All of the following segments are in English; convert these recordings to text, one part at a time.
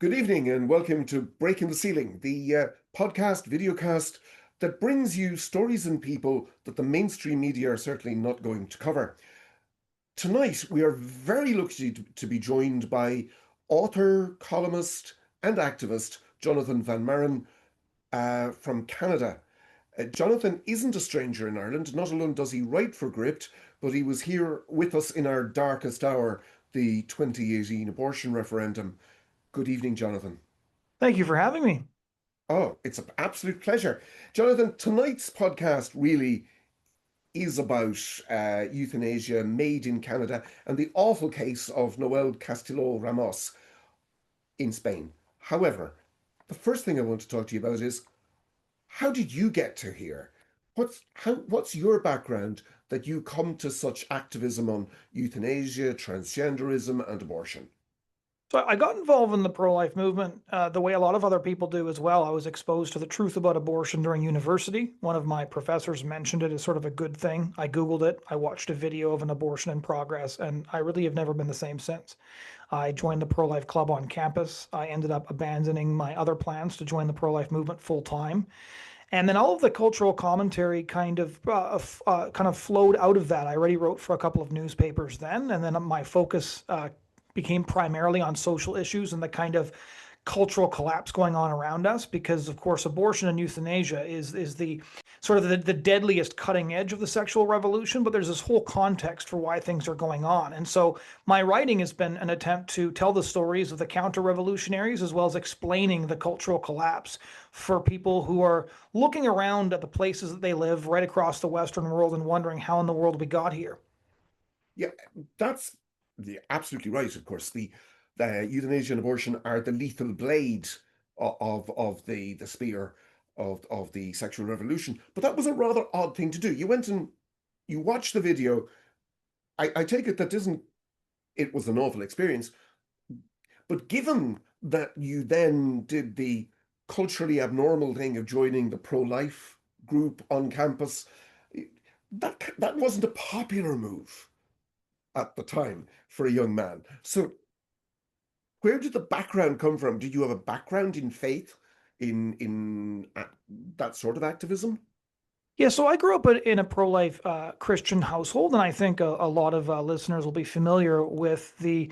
Good evening and welcome to Breaking the Ceiling, the podcast, videocast that brings you stories and people that the mainstream media are certainly not going to cover. Tonight, we are very lucky to be joined by author, columnist, and activist Jonathon Van Maren from Canada. Jonathon isn't a stranger in Ireland. Not alone does he write for Gript, but he was here with us in our darkest hour, the 2018 abortion referendum. Good evening, Jonathon. Thank you for having me. Oh, it's an absolute pleasure. Jonathon, tonight's podcast really is about euthanasia made in Canada and the awful case of Noelia Castillo Ramos in Spain. However, the first thing I want to talk to you about is how did you get to here? What's your background that you come to such activism on euthanasia, transgenderism, and abortion? So I got involved in the pro-life movement the way a lot of other people do as well. I was exposed to the truth about abortion during university. One of my professors mentioned it as sort of a good thing. I Googled it. I watched a video of an abortion in progress, and I really have never been the same since. I joined the pro-life club on campus. I ended up abandoning my other plans to join the pro-life movement full time. And then all of the cultural commentary kind of flowed out of that. I already wrote for a couple of newspapers then, and then my focus became primarily on social issues and the kind of cultural collapse going on around us. Because of course, abortion and euthanasia is the sort of the deadliest cutting edge of the sexual revolution. But there's this whole context for why things are going on, and so my writing has been an attempt to tell the stories of the counter-revolutionaries as well as explaining the cultural collapse for people who are looking around at the places that they live right across the Western world and wondering how in the world we got here. Yeah, that's absolutely right. Of course, the euthanasia and abortion are the lethal blade of the spear of the sexual revolution. But that was a rather odd thing to do. You went and you watched the video. I take it that isn't it was an awful experience. But given that you then did the culturally abnormal thing of joining the pro-life group on campus, that wasn't a popular move at the time for a young man. So where did the background come from? Did you have a background in faith, in that sort of activism? Yeah, so I grew up in a pro-life Christian household, and I think a lot of listeners will be familiar with the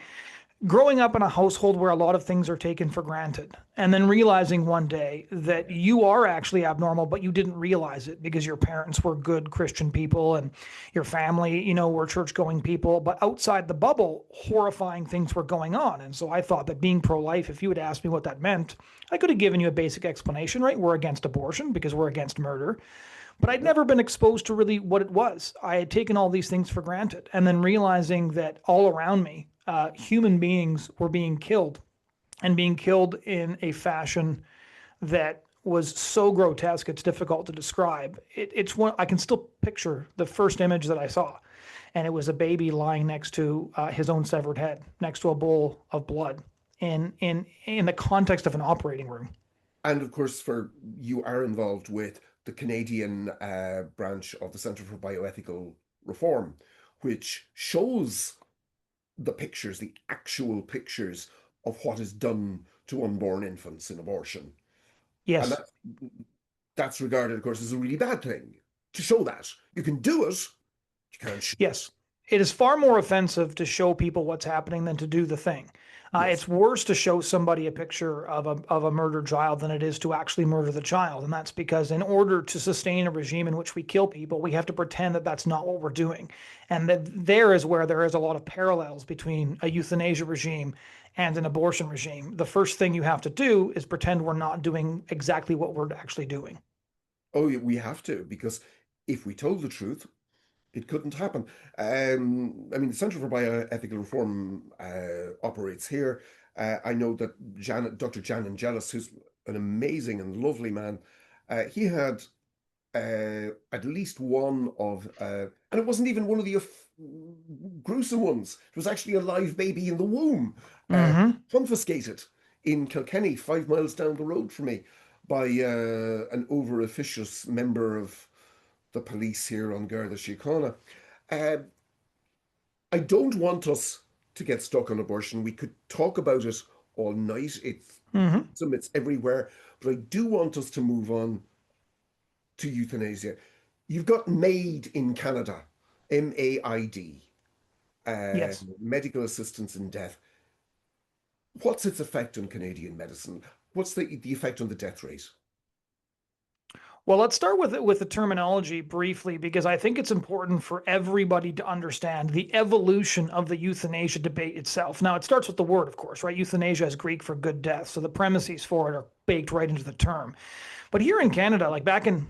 growing up in a household where a lot of things are taken for granted, and then realizing one day that Yeah. you are actually abnormal, but you didn't realize it because your parents were good Christian people and your family, were church-going people. But outside the bubble, horrifying things were going on. And so I thought that being pro-life, if you had asked me what that meant, I could have given you a basic explanation, right? We're against abortion because we're against murder. But I'd Yep. never been exposed to really what it was. I had taken all these things for granted. And then realizing that all around me, human beings were being killed and being killed in a fashion that was so grotesque, it's difficult to describe. It's one I can still picture the first image that I saw. And it was a baby lying next to his own severed head, next to a bowl of blood in the context of an operating room. And of course, for you are involved with the Canadian branch of the Centre for Bioethical Reform, which shows the pictures, the actual pictures of what is done to unborn infants in abortion. And Yes. that's regarded, of course, as a really bad thing to show that. You can do it, you can't show it. Yes, it is far more offensive to show people what's happening than to do the thing. Yes. It's worse to show somebody a picture of a murdered child than it is to actually murder the child. And that's because in order to sustain a regime in which we kill people, we have to pretend that that's not what we're doing. And that there is where there is a lot of parallels between a euthanasia regime and an abortion regime. The first thing you have to do is pretend we're not doing exactly what we're actually doing. Oh, yeah, we have to, because if we told the truth, it couldn't happen. I mean, the Centre for Bioethical Reform operates here. I know that Dr. Jan Angelis, who's an amazing and lovely man, he had at least one of, and it wasn't even one of the gruesome ones. It was actually a live baby in the womb, uh, Hmm. confiscated in Kilkenny, 5 miles down the road from me, by an over officious member of the police here on Garda Síochána. Uh, I don't want us to get stuck on abortion. We could talk about it all night. Hmm. It's everywhere. But I do want us to move on to euthanasia. You've got MAID in Canada, MAID, Yes. medical assistance in death. What's its effect on Canadian medicine? What's the effect on the death rate? Well, let's start with the terminology briefly, because I think it's important for everybody to understand the evolution of the euthanasia debate itself. Now, it starts with the word, of course, right? Euthanasia is Greek for good death, so the premises for it are baked right into the term. But here in Canada, like back in,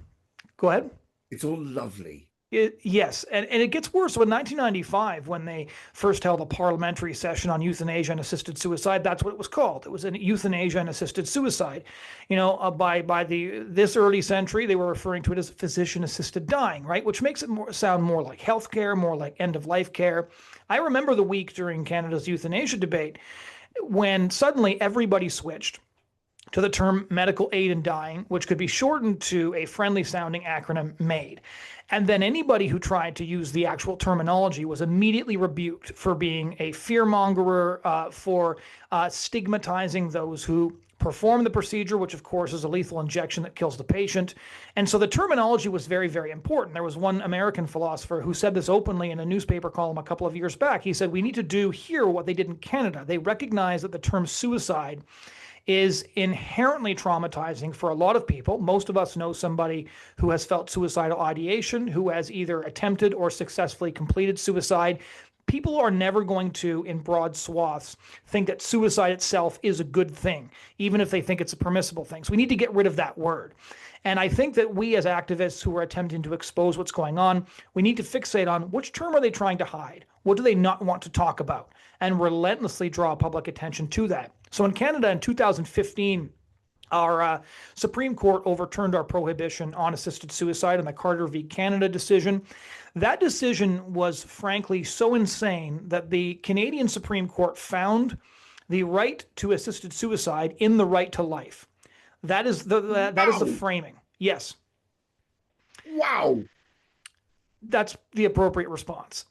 go ahead. It's all lovely. Yes, and it gets worse. So in 1995, when they first held a parliamentary session on euthanasia and assisted suicide, that's what it was called. It was an euthanasia and assisted suicide. By the this early century, they were referring to it as physician-assisted dying, right? Which makes it sound more like healthcare, more like end-of-life care. I remember the week during Canada's euthanasia debate when suddenly everybody switched to the term medical aid in dying, which could be shortened to a friendly sounding acronym MAID. And then anybody who tried to use the actual terminology was immediately rebuked for being a fearmongerer, for stigmatizing those who perform the procedure, which of course is a lethal injection that kills the patient. And so the terminology was very, very important. There was one American philosopher who said this openly in a newspaper column a couple of years back. He said, we need to do here what they did in Canada. They recognize that the term suicide is inherently traumatizing for a lot of people. Most of us know somebody who has felt suicidal ideation, who has either attempted or successfully completed suicide. People are never going to, in broad swaths, think that suicide itself is a good thing, even if they think it's a permissible thing. So we need to get rid of that word. And I think that we as activists who are attempting to expose what's going on, we need to fixate on which term are they trying to hide? What do they not want to talk about? And relentlessly draw public attention to that. So in Canada in 2015, our Supreme Court overturned our prohibition on assisted suicide in the Carter v. Canada decision. That decision was frankly so insane that the Canadian Supreme Court found the right to assisted suicide in the right to life. That is the Wow. framing. Yes, Wow. that's the appropriate response.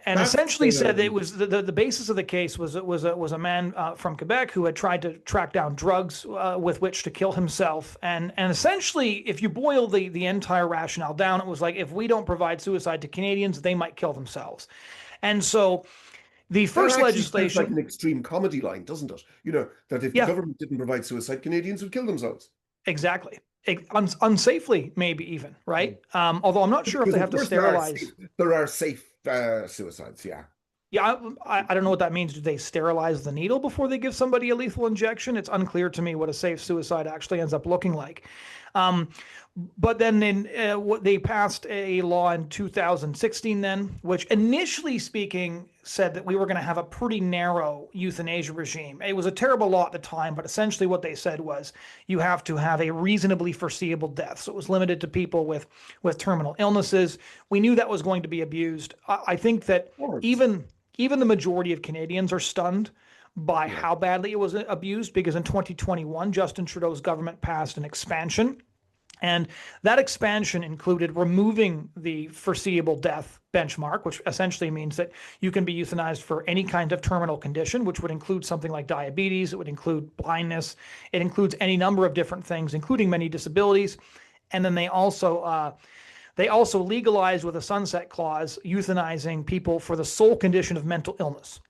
And That's essentially said that it was the basis of the case was a man from Quebec who had tried to track down drugs with which to kill himself, and essentially, if you boil the entire rationale down, it was like, if we don't provide suicide to Canadians, they might kill themselves. And so the that first actually sounds like legislation, an extreme comedy line, doesn't it? That if the yeah, government didn't provide suicide, Canadians would kill themselves. exactly. Unsafely, maybe even, right? Although I'm not sure if Because they of have to course sterilize. there are safe suicides. Yeah. Yeah, I don't know what that means. Do they sterilize the needle before they give somebody a lethal injection? It's unclear to me what a safe suicide actually ends up looking like. Um, but then they passed a law in 2016 then, which initially speaking said that we were going to have a pretty narrow euthanasia regime. It was a terrible law at the time, but essentially what they said was you have to have a reasonably foreseeable death. So it was limited to people with terminal illnesses. We knew that was going to be abused. I think that Of course. even the majority of Canadians are stunned by Yeah. how badly it was abused, because in 2021, Justin Trudeau's government passed an expansion, and that expansion included removing the foreseeable death benchmark, which essentially means that you can be euthanized for any kind of terminal condition, which would include something like diabetes, it would include blindness, it includes any number of different things, including many disabilities. And then they also legalized, with a sunset clause, euthanizing people for the sole condition of mental illness.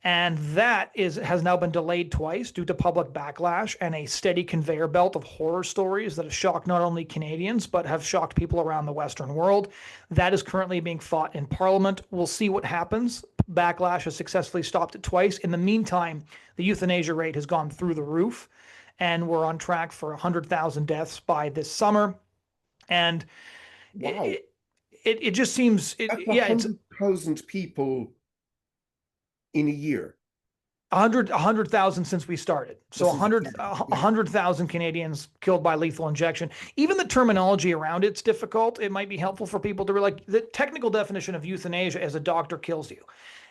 And that has now been delayed twice due to public backlash and a steady conveyor belt of horror stories that have shocked not only Canadians, but have shocked people around the Western world. That is currently being fought in Parliament. We'll see what happens. Backlash has successfully stopped it twice. In the meantime, the euthanasia rate has gone through the roof, and we're on track for 100,000 deaths by this summer. And Wow. it, it just seems, That's a yeah, it's hundred thousand people in a year. 100,000 since we started. So Just as a 100,000 Canadians killed by lethal injection. Even the terminology around it's difficult. It might be helpful for people to realize the technical definition of euthanasia is a doctor kills you.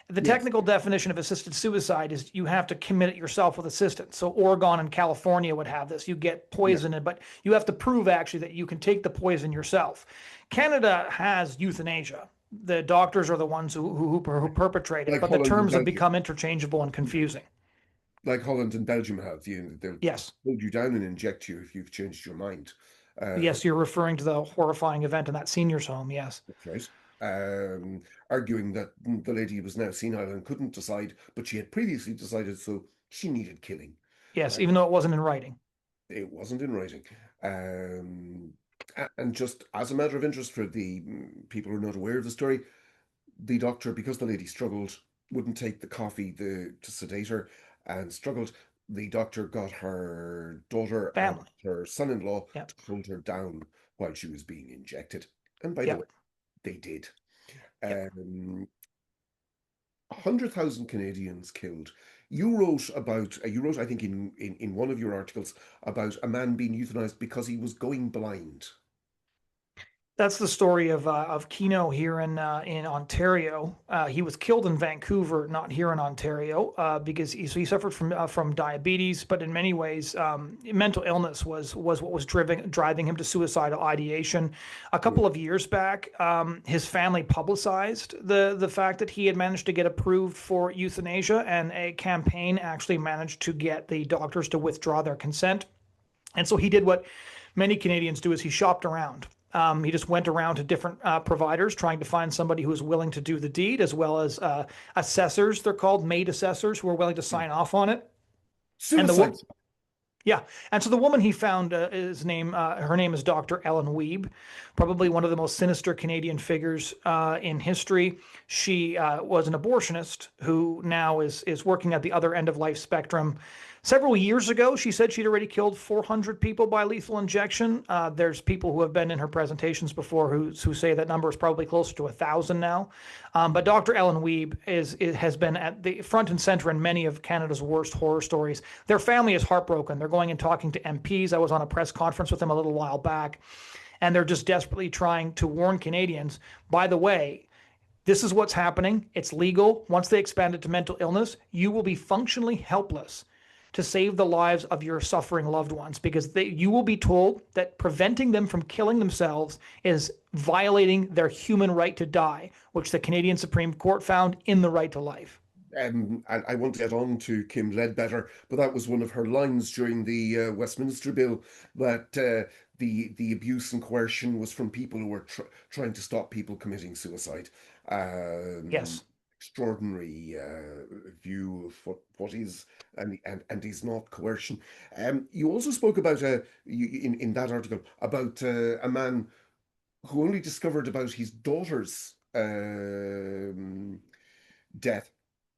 The yes. technical definition of assisted suicide is you have to commit it yourself with assistance. So Oregon and California would have this. You get Yeah. poisoned, but you have to prove actually that you can take the poison yourself. Canada has euthanasia. The doctors are the ones who perpetrate But I it, but the call an terms have indictment. become interchangeable and confusing. like Holland and Belgium have. They'll Yes. hold you down and inject you if you've changed your mind. Yes, you're referring to the horrifying event in that senior's home. Yes. That's right. Arguing that the lady was now senile and couldn't decide, but she had previously decided, so she needed killing. Yes, Uh, even though it wasn't in writing. it wasn't in writing. And just as a matter of interest for the people who are not aware of the story, the doctor, because the lady struggled, wouldn't take the coffee to sedate her and struggled. The doctor got her daughter and Family. her son-in-law Yep. to hold her down while she was being injected. And by the way, Yep. they did. Yep. 100,000 Canadians killed. You wrote, I think, in one of your articles about a man being euthanized because he was going blind. That's the story of Keno here in Ontario. He was killed in Vancouver, not here in Ontario, because he suffered from diabetes. But in many ways, mental illness was what was driving him to suicidal ideation. A Mm. couple of years back, his family publicized the fact that he had managed to get approved for euthanasia, and a campaign actually managed to get the doctors to withdraw their consent. And so he did what many Canadians do: is he shopped around. He just went around to different providers trying to find somebody who was willing to do the deed, as well as assessors. They're called maid assessors who are willing to sign off on it. And Suicide. yeah, and so the woman he found, her name is Dr. Ellen Wiebe, probably one of the most sinister Canadian figures in history. She was an abortionist who now is working at the other end of life spectrum. Several years ago, she said she'd already killed 400 people by lethal injection. There's people who have been in her presentations before who say that number is probably closer to 1,000 now. But Dr. Ellen Wiebe has been at the front and center in many of Canada's worst horror stories. Their family is heartbroken. They're going and talking to MPs. I was on a press conference with them a little while back, and they're just desperately trying to warn Canadians, by the way, this is what's happening. It's legal. Once they expand it to mental illness, you will be functionally helpless to save the lives of your suffering loved ones, because you will be told that preventing them from killing themselves is violating their human right to die, which the Canadian Supreme Court found in the right to life. I won't get on to Kim Ledbetter, but that was one of her lines during the Westminster Bill, that the abuse and coercion was from people who were trying to stop people committing suicide. Yes. Extraordinary view of what is and is not coercion. You also spoke about in that article about a man who only discovered about his daughter's death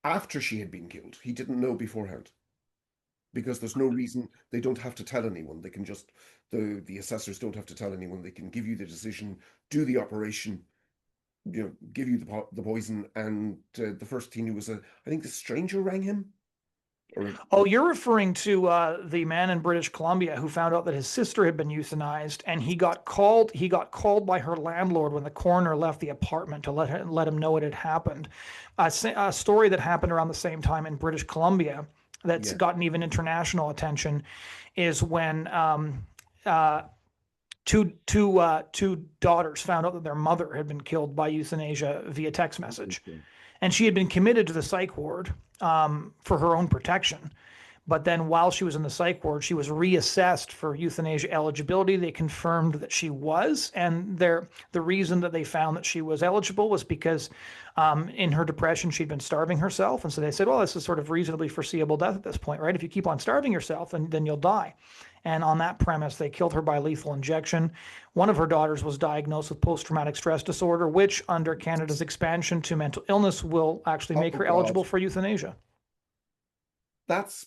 after she had been killed. He didn't know beforehand because there's no reason. They don't have to tell anyone. They can just the assessors don't have to tell anyone. They can give you the decision, do the operation, give you the poison, and the first he knew was I think the stranger rang him. Oh, you're referring to the man in British Columbia who found out that his sister had been euthanized, and he got called. He got called by her landlord when the coroner left the apartment to let him know it had happened. A story that happened around the same time in British Columbia that's Yeah. gotten even international attention is when uh, two daughters found out that their mother had been killed by euthanasia via text message, and she had been committed to the psych ward for her own protection. But then while she was in the psych ward, she was reassessed for euthanasia eligibility. They confirmed that she was, and the reason that they found that she was eligible was because in her depression, she'd been starving herself. And so they said, well, this is sort of reasonably foreseeable death at this point, right? If you keep on starving yourself, then you'll die. And on that premise, they killed her by lethal injection. One of her daughters was diagnosed with post-traumatic stress disorder, which under Canada's expansion to mental illness will actually make Oh her God, eligible for euthanasia. that's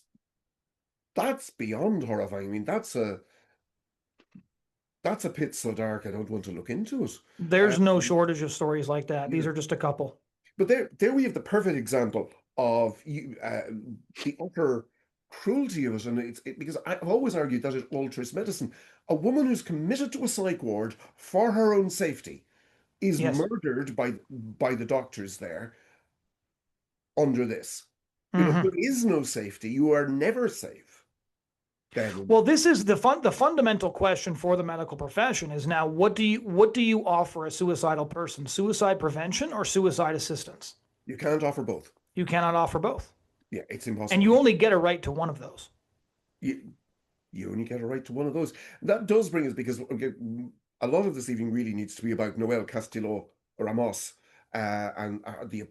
that's beyond horrifying. I mean, that's a pit so dark I don't want to look into it. There's no shortage of stories like that. These Yeah. are just a couple. But there we have the perfect example of the utter cruelty of it, and because I've always argued that it alters medicine. A woman who's committed to a psych ward for her own safety is Yes. murdered by the doctors there under this. There Hmm. is no safety. You are never safe. Then Well, this is the fundamental question for the medical profession is now what do you offer a suicidal person? Suicide prevention or suicide assistance? you can't offer both. You cannot offer both. Yeah, it's And impossible. you only get a right to one of those. You, you only get a right to one of those. That does bring us, because okay, a lot of this evening really needs to be about Noel Castillo Ramos, and the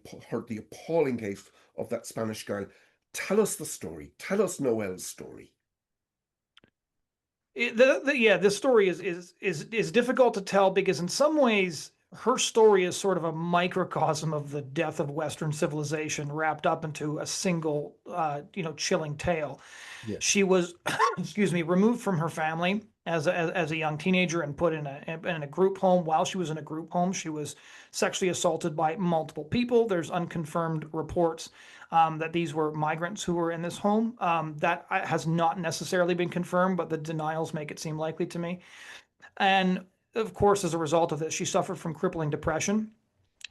appalling case of that Spanish girl. Tell us the story. Tell us Noel's story. Yeah, this story is difficult to tell because in some ways her story is sort of a microcosm of the death of Western civilization wrapped up into a single, chilling tale. Yeah. She was, excuse me, removed from her family as a young teenager and put in a group home. While she was in a group home, she was sexually assaulted by multiple people. There's unconfirmed reports that these were migrants who were in this home. That has not necessarily been confirmed, but the denials make it seem likely to me. And of course, as a result of this, she suffered from crippling depression.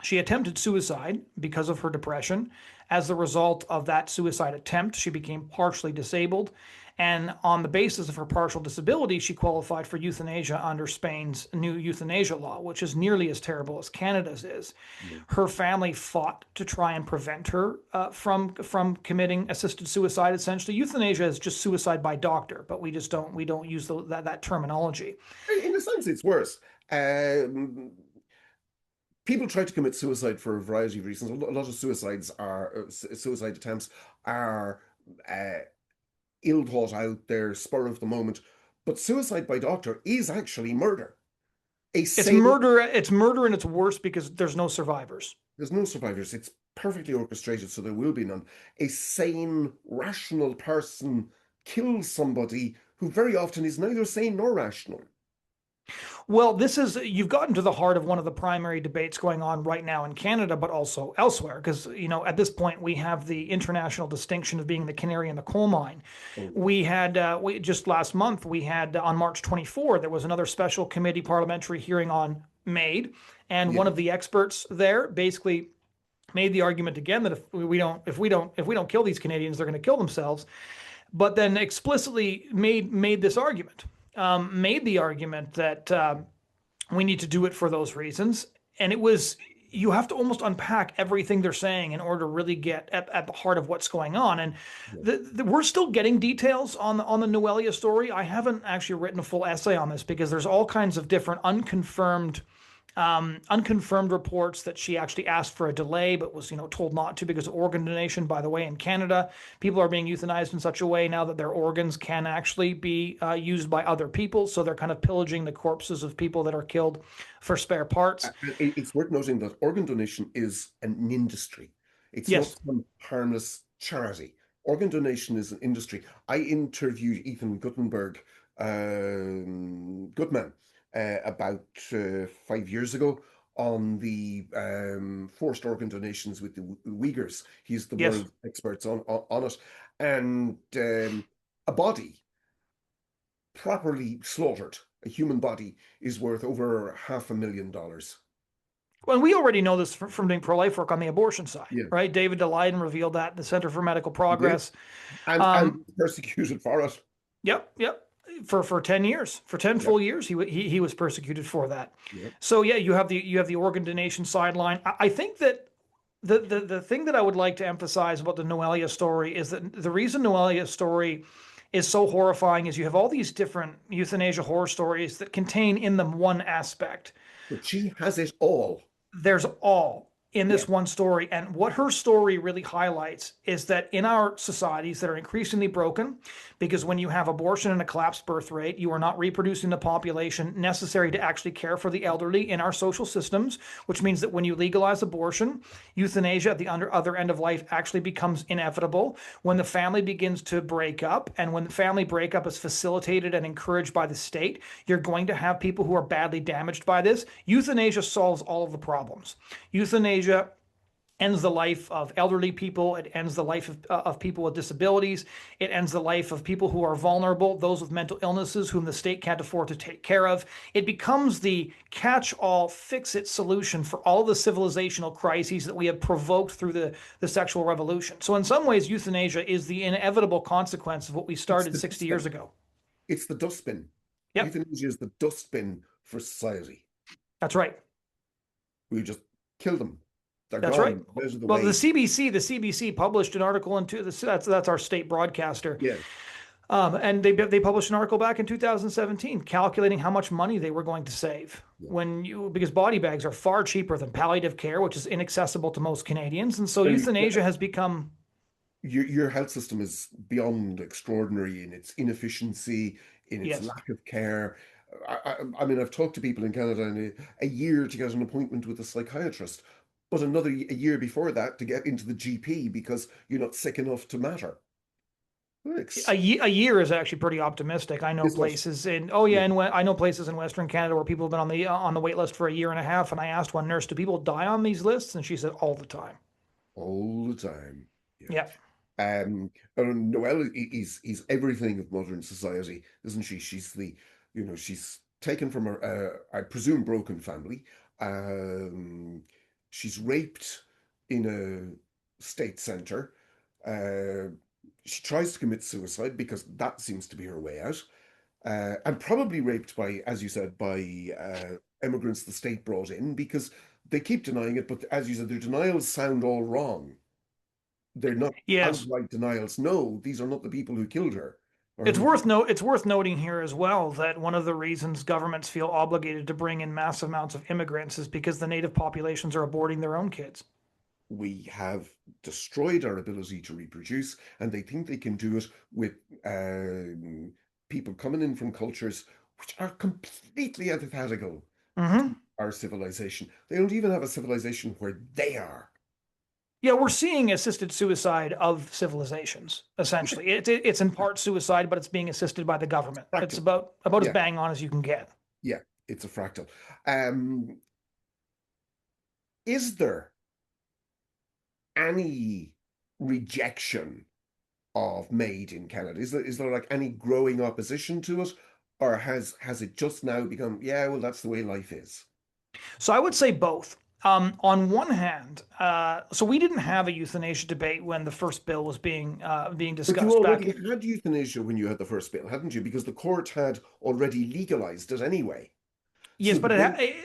She attempted suicide because of her depression. As the result of that suicide attempt, she became partially disabled. And on the basis of her partial disability, she qualified for euthanasia under Spain's new euthanasia law, which is nearly as terrible as Canada's is. Yeah. Her family fought to try and prevent her from committing assisted suicide. Essentially, euthanasia is just suicide by doctor, but we don't use that terminology. In a sense, it's worse. Um, People try to commit suicide for a variety of reasons. A lot of suicide attempts are uh, ill thought out. They're spur of the moment. But suicide by doctor is actually murder. A It's sane, murder. It's murder, and it's worse because there's no survivors. there's no survivors. It's perfectly orchestrated, so there will be none. A sane, rational person kills somebody who very often is neither sane nor rational. Well, you've gotten to the heart of one of the primary debates going on right now in Canada, but also elsewhere, because, at this point we have the international distinction of being the canary in the coal mine. Oh, We just last month, we had on March 24, there was another special committee parliamentary hearing on MAID, and yeah. one of the experts there basically made the argument again that if we don't kill these Canadians, they're going to kill themselves. But then explicitly made this argument, made the argument that we need to do it for those reasons. And you have to almost unpack everything they're saying in order to really get at the heart of what's going on. And Yeah. we're still getting details on the Noelia story. I haven't actually written a full essay on this because there's all kinds of different unconfirmed reports that she actually asked for a delay, but was told not to because of organ donation. By the way, in Canada, people are being euthanized in such a way now that their organs can actually be used by other people. So they're kind of pillaging the corpses of people that are killed for spare parts. It's worth noting that organ donation is an industry. It's not Yes, some harmless charity. Organ donation is an industry. I interviewed Ethan Goodman, about 5 years ago on the forced organ donations with the Uyghurs. He's the yes. world expert on it. And a body properly slaughtered, a human body, is worth over $500,000. Well, we already know this from doing pro-life work on the abortion side, Yeah, right? David DeLeiden revealed that at the Center for Medical he did. Progress. And Um, persecuted for it. Yep, yep. For 10 years, for 10 Yep. full years, he was persecuted for that. Yep. So yeah, you have the organ donation sideline. I think that the thing that I would like to emphasize about the Noelia story is that the reason Noelia's story is so horrifying is you have all these different euthanasia horror stories that contain in them one aspect. But she has it all. There's all in Yeah. this one story. And what her story really highlights is that in our societies that are increasingly broken, because when you have abortion and a collapsed birth rate, you are not reproducing the population necessary to actually care for the elderly in our social systems, which means that when you legalize abortion, euthanasia at the other end of life actually becomes inevitable. When the family begins to break up, and when the family breakup is facilitated and encouraged by the state, you're going to have people who are badly damaged by this. Euthanasia solves all of the problems. Euthanasia ends the life of elderly people. It ends the life of people with disabilities. It ends the life of people who are vulnerable, those with mental illnesses whom the state can't afford to take care of. It becomes the catch-all, fix-it solution for all the civilizational crises that we have provoked through the sexual revolution. So in some ways, euthanasia is the inevitable consequence of what we It's started the 60 years dustbin. ago. It's the dustbin. Yep, Euthanasia is the dustbin for society. that's right. We just kill them. They're That's right. gone. Out of the Well, way. the CBC published an article into that's our state broadcaster. Yeah. And they published an article back in 2017 calculating how much money they were going to save Yeah. because body bags are far cheaper than palliative care, which is inaccessible to most Canadians, and so And euthanasia has become. your health system is beyond extraordinary in its inefficiency, in its Yes. lack of care. I mean, I've talked to people in Canada in a year to get an appointment with a psychiatrist, but a year before that to get into the GP because you're not sick enough to matter. A, Thanks. a year is actually pretty optimistic. I know Is it? places in oh Yeah, yeah, and I know places in Western Canada where people have been on the wait list for a year and a half. And I asked one nurse, "Do people die on these lists?" And she said, "All the time." all the time. Yeah. Yeah. And Noelle is everything of modern society, isn't she? She's she's taken from I presume, broken family. Um, she's raped in a state center. Uh, she tries to commit suicide because that seems to be her way out. And probably raped by, as you said, by immigrants the state brought in because they keep denying it. But as you said, their denials sound all wrong. They're not Yes. outright denials. No, these are not the people who killed her or It's who. worth noting here as well that one of the reasons governments feel obligated to bring in massive amounts of immigrants is because the native populations are aborting their own kids. We have destroyed our ability to reproduce, and they think they can do it with people coming in from cultures which are completely antithetical to Hmm. our civilization. They don't even have a civilization where they are. Yeah, we're seeing assisted suicide of civilizations. Essentially, it's in part suicide, but it's being assisted by the government. It's Fractal. about as Yeah, bang on as you can get. yeah, it's a fractal. Um, is there any rejection of MAID in Canada? Is there like any growing opposition to it, or has it just now become, yeah, well, that's the way life is? So I would say both. On one hand, so we didn't have a euthanasia debate when the first bill was being But you discussed back already in. had euthanasia when you had the first bill, hadn't you? Because the court had already legalized it anyway. Yes, So the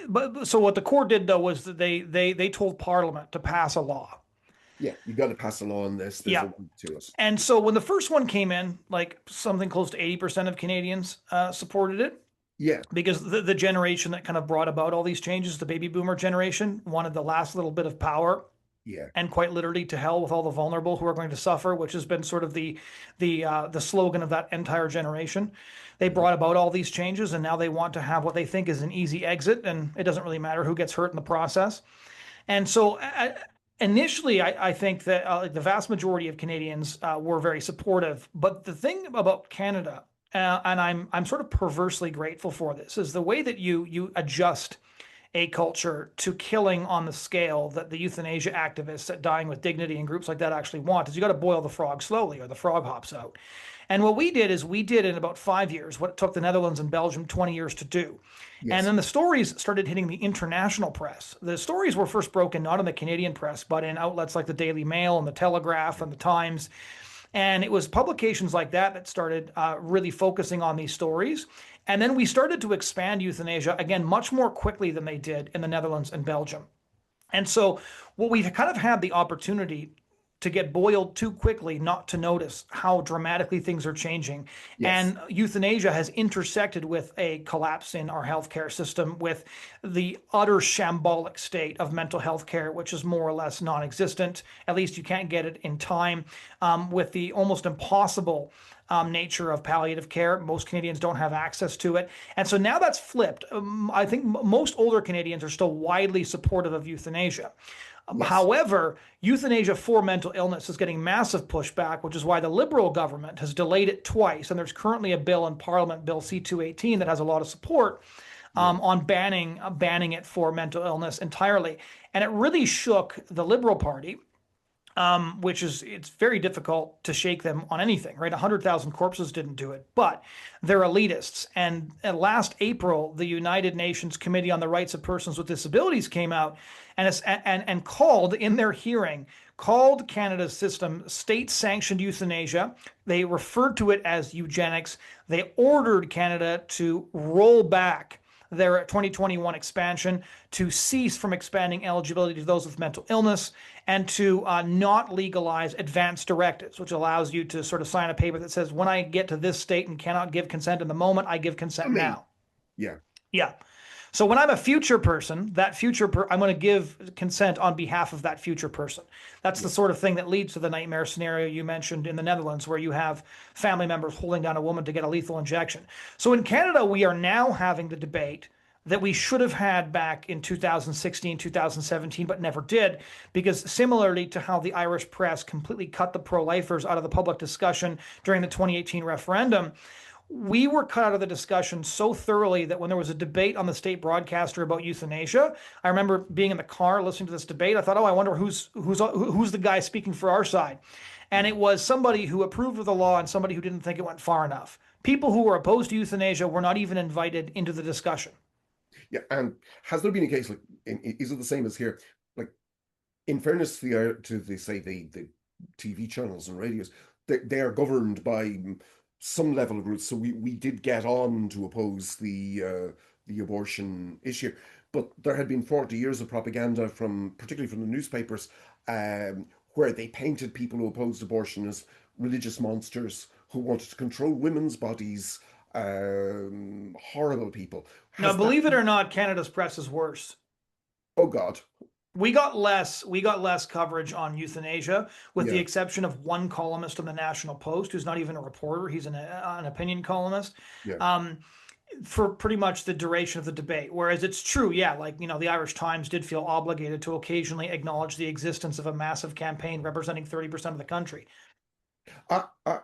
but bill, so what the court did though was that they told Parliament to pass a law. yeah, you got to pass a law on this. There's a Yeah, right to it. and so when the first one came in, like something close to 80% of Canadians supported it Yeah, because the generation that kind of brought about all these changes, the baby boomer generation, wanted the last little bit of power yeah, and quite literally to hell with all the vulnerable who are going to suffer, which has been sort of the slogan of that entire generation. They mhm, brought about all these changes, and now they want to have what they think is an easy exit, and it doesn't really matter who gets hurt in the process. And so initially, I think that like the vast majority of Canadians were very supportive. But the thing about Canada, and I'm sort of perversely grateful for this, is the way that you adjust a culture to killing on the scale that the euthanasia activists at Dying with Dignity and groups like that actually want is you got to boil the frog slowly or the frog hops out. And what we did is we did in about 5 years what it took the Netherlands and Belgium 20 years to do. And yes, then the stories started hitting the international press. The stories were first broken not in the Canadian press, but in outlets like the Daily Mail and the Telegraph and the Times. And it was publications like that that started really focusing on these stories. And then we started to expand euthanasia again much more quickly than they did in the Netherlands and Belgium. And so, what we've kind of had the opportunity to get boiled too quickly not to notice how dramatically things are changing. yes, And euthanasia has intersected with a collapse in our healthcare system, with the utter shambolic state of mental health care, which is more or less non existent. At least you can't get it in time, with the almost impossible nature of palliative care. Most Canadians don't have access to it. And so now that's flipped. I think most older Canadians are still widely supportive of euthanasia. yes, However, euthanasia for mental illness is getting massive pushback, which is why the Liberal government has delayed it twice. And there's currently a bill in Parliament, Bill C-218, that has a lot of support yeah, on banning it for mental illness entirely. And it really shook the Liberal Party, which is it's very difficult to shake them on anything, right? 100,000 corpses didn't do it, but they're elitists. And last April, the United Nations Committee on the Rights of Persons with Disabilities came out and called in their hearing called Canada's system state-sanctioned euthanasia. They referred to it as eugenics. They ordered Canada to roll back their 2021 expansion to cease from expanding eligibility to those with mental illness and to not legalize advance directives, which allows you to sort of sign a paper that says, when I get to this state and cannot give consent in the moment, I give I consent mean, now. yeah, Yeah. So when I'm a future person, I'm going to give consent on behalf of that future person. That's the yeah. sort of thing that leads to the nightmare scenario you mentioned in the Netherlands, where you have family members holding down a woman to get a lethal injection. So in Canada, we are now having the debate that we should have had back in 2016, 2017, but never did, because similarly to how the Irish press completely cut the pro-lifers out of the public discussion during the 2018 referendum, we were cut out of the discussion so thoroughly that when there was a debate on the state broadcaster about euthanasia, I remember being in the car listening to this debate. I thought, oh, I wonder who's the guy speaking for our side. And it was somebody who approved of the law and somebody who didn't think it went far enough. People who were opposed to euthanasia were not even invited into the discussion. Yeah, and has there been a case like, is it the same as here? Like, in fairness to the say the TV channels and radios, they are governed by some level of rules. So we did get on to oppose the abortion issue, but there had been 40 years of propaganda from particularly from the newspapers, where they painted people who opposed abortion as religious monsters who wanted to control women's bodies, horrible people. Now, Has that? believe it or not, Canada's press is worse. Oh God, We got less coverage on euthanasia, with the yeah, exception of one columnist on the National Post who's not even a reporter. He's an opinion columnist. yeah. Um, for pretty much the duration of the debate. Whereas it's true, yeah, like, the Irish Times did feel obligated to occasionally acknowledge the existence of a massive campaign representing 30% of the country. Uh, uh,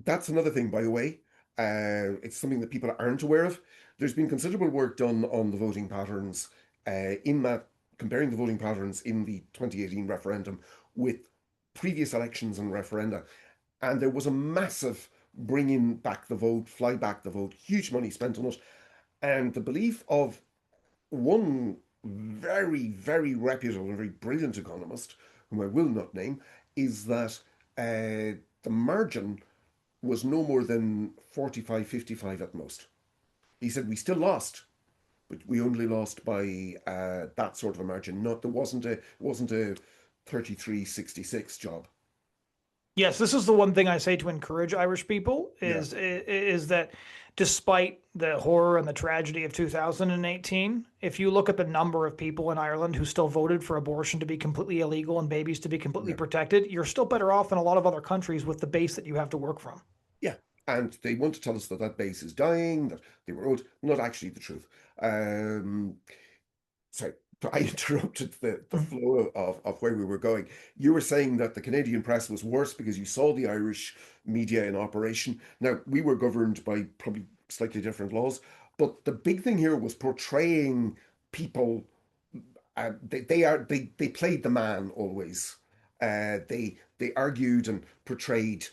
that's another thing, by the way. It's something that people aren't aware of. There's been considerable work done on the voting patterns, in that comparing the voting patterns in the 2018 referendum with previous elections and referenda. And there was a massive bringing back the vote, fly back the vote, huge money spent on it. And the belief of one very, very reputable and very brilliant economist, whom I will not name, is that the margin was no more than 45, 55 at most. He said we still lost, but we only lost by that sort of a margin. Not there wasn't a 33-66 job. Yes, this is the one thing I say to encourage Irish people Yeah, is that despite the horror and the tragedy of 2018, if you look at the number of people in Ireland who still voted for abortion to be completely illegal and babies to be completely yeah, protected, you're still better off than a lot of other countries with the base that you have to work from. yeah. And they want to tell us that that base is dying, that they were owed. Not actually the truth. Um, Sorry, I interrupted the Mhm. flow of where we were going. You were saying that the Canadian press was worse because you saw the Irish media in operation. Now, we were governed by probably slightly different laws, but the big thing here was portraying people. They played the man always. They argued and portrayed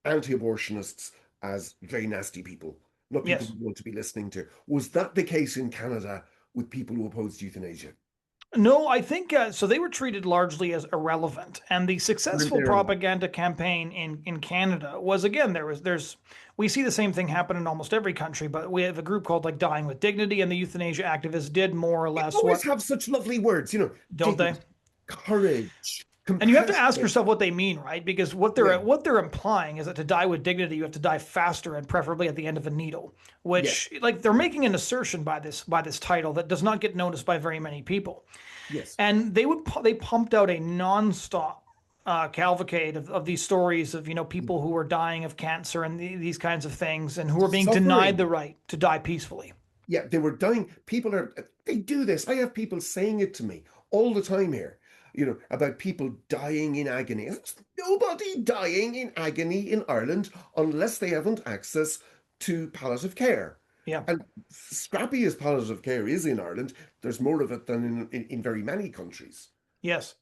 anti-abortionists as very nasty people, not people Yes. you want to be listening to. Was that the case in Canada with people who opposed euthanasia? No, I think so. They were treated largely as irrelevant, and the Weren't successful there a lot? propaganda campaign in Canada was, again, there's we see the same thing happen in almost every country, but we have a group called like Dying with Dignity, and the euthanasia activists did more or They less always what, have such lovely words, don't they? dignity, courage, And you have to ask compassion. yourself what they mean, right? Because what Yeah, they're implying is that to die with dignity, you have to die faster and preferably at the end of a needle. yes, Which, like, they're making an assertion by this title that does not get noticed by very many people. yes. And they pumped out a nonstop cavalcade of these stories of people who were dying of cancer and these kinds of things, and who were being denied the Suffering. right to die peacefully. Yeah, they were dying. They do this. I have people saying it to me all the time here, about people dying in agony. There's nobody dying in agony in Ireland unless they haven't access to palliative care. Yeah. And scrappy as palliative care is in Ireland, there's more of it than in very many countries. Yes.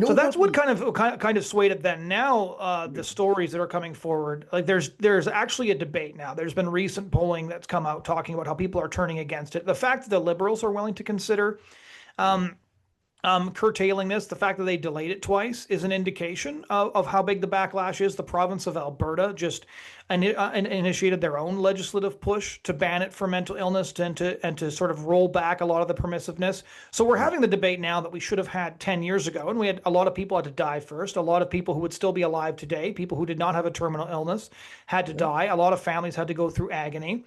So that's what Nobody. kind of swayed it then. Now, Yeah, the stories that are coming forward, like there's actually a debate now. There's been recent polling that's come out talking about how people are turning against it. The fact that the Liberals are willing to consider yeah, curtailing this. The fact that they delayed it twice is an indication of how big the backlash is. The province of Alberta just initiated their own legislative push to ban it for mental illness and to sort of roll back a lot of the permissiveness. So we're Right. having the debate now that we should have had 10 years ago, and we had a lot of people had to die first. A lot of people who would still be alive today, people who did not have a terminal illness, had to Yeah. die. A lot of families had to go through agony.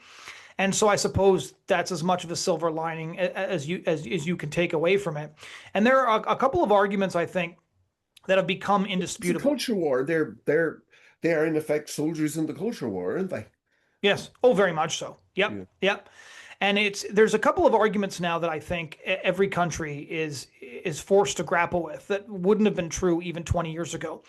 And so I suppose that's as much of a silver lining as you can take away from it. And there are a couple of arguments I think that have become It's a indisputable. culture war. They are in effect soldiers in the culture war, aren't they? Yes. Oh, very much so. Yep. Yeah. Yep. And there's a couple of arguments now that I think every country is forced to grapple with that wouldn't have been true even 20 years ago.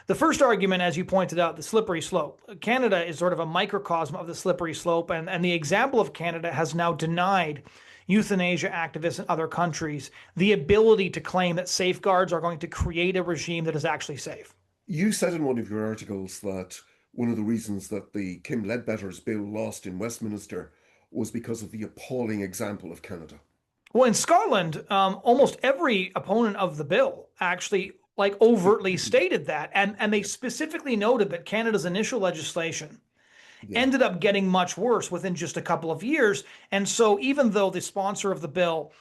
The first argument, as you pointed out, the slippery slope. Canada is sort of a microcosm of the slippery slope, and the example of Canada has now denied euthanasia activists in other countries the ability to claim that safeguards are going to create a regime that is actually safe. You said in one of your articles that one of the reasons that the Kim Ledbetter's bill lost in Westminster was because of the appalling example of Canada. Well, in Scotland, almost every opponent of the bill actually like overtly stated that, and they Yeah. specifically noted that Canada's initial legislation Yeah. ended up getting much worse within just a couple of years. And so, even though the sponsor of the bill